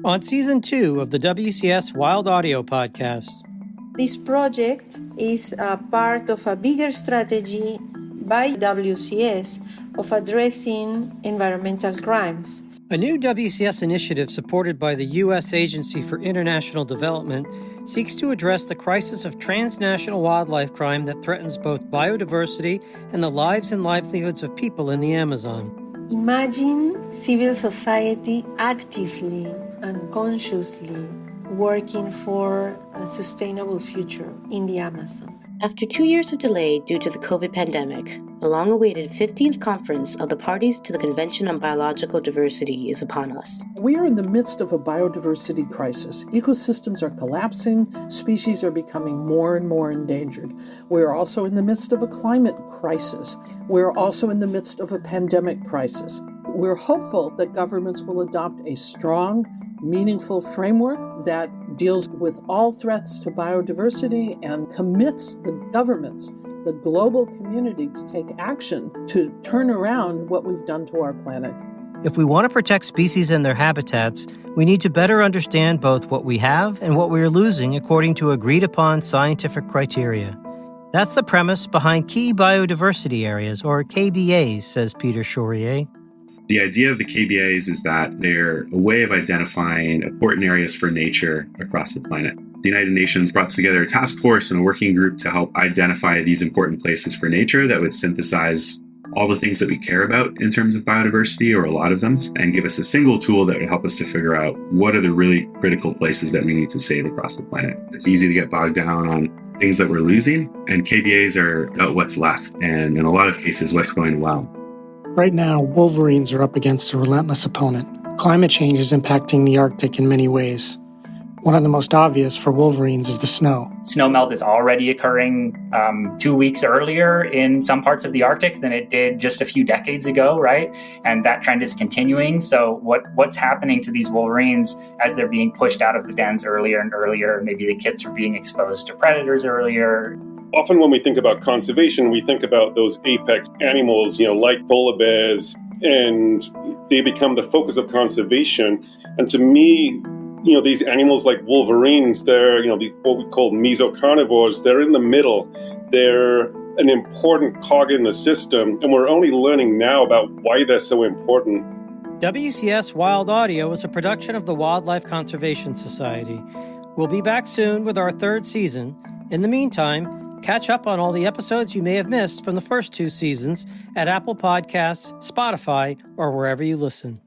On Season 2 of the WCS Wild audio podcast. This project is a part of a bigger strategy by WCS of addressing environmental crimes. A new WCS initiative supported by the U.S. Agency for International Development seeks to address the crisis of transnational wildlife crime that threatens both biodiversity and the lives and livelihoods of people in the Amazon. Imagine civil society actively and consciously working for a sustainable future in the Amazon. After 2 years of delay due to the COVID pandemic, the long-awaited 15th conference of the parties to the Convention on Biological Diversity is upon us. We are in the midst of a biodiversity crisis. Ecosystems are collapsing, species are becoming more and more endangered. We are also in the midst of a climate crisis. We're also in the midst of a pandemic crisis. We're hopeful that governments will adopt a strong, meaningful framework that deals with all threats to biodiversity and commits the governments, the global community, to take action to turn around what we've done to our planet. If we want to protect species and their habitats, we need to better understand both what we have and what we are losing according to agreed-upon scientific criteria. That's the premise behind Key Biodiversity Areas, or KBAs, says Peter Chaurier. The idea of the KBAs is that they're a way of identifying important areas for nature across the planet. The United Nations brought together a task force and a working group to help identify these important places for nature that would synthesize all the things that we care about in terms of biodiversity, or a lot of them, and give us a single tool that would help us to figure out what are the really critical places that we need to save across the planet. It's easy to get bogged down on things that we're losing, and KBAs are about what's left, and in a lot of cases, what's going well. Right now, wolverines are up against a relentless opponent. Climate change is impacting the Arctic in many ways. One of the most obvious for wolverines is the snow. Snowmelt is already occurring 2 weeks earlier in some parts of the Arctic than it did just a few decades ago, right? And that trend is continuing. So what's happening to these wolverines as they're being pushed out of the dens earlier and earlier? Maybe the kits are being exposed to predators earlier. Often when we think about conservation, we think about those apex animals, like polar bears, and they become the focus of conservation. And to me, these animals like wolverines, they're, what we call mesocarnivores. They're in the middle. They're an important cog in the system, and we're only learning now about why they're so important. WCS Wild Audio is a production of the Wildlife Conservation Society. We'll be back soon with our third season. In the meantime, catch up on all the episodes you may have missed from the first 2 seasons at Apple Podcasts, Spotify, or wherever you listen.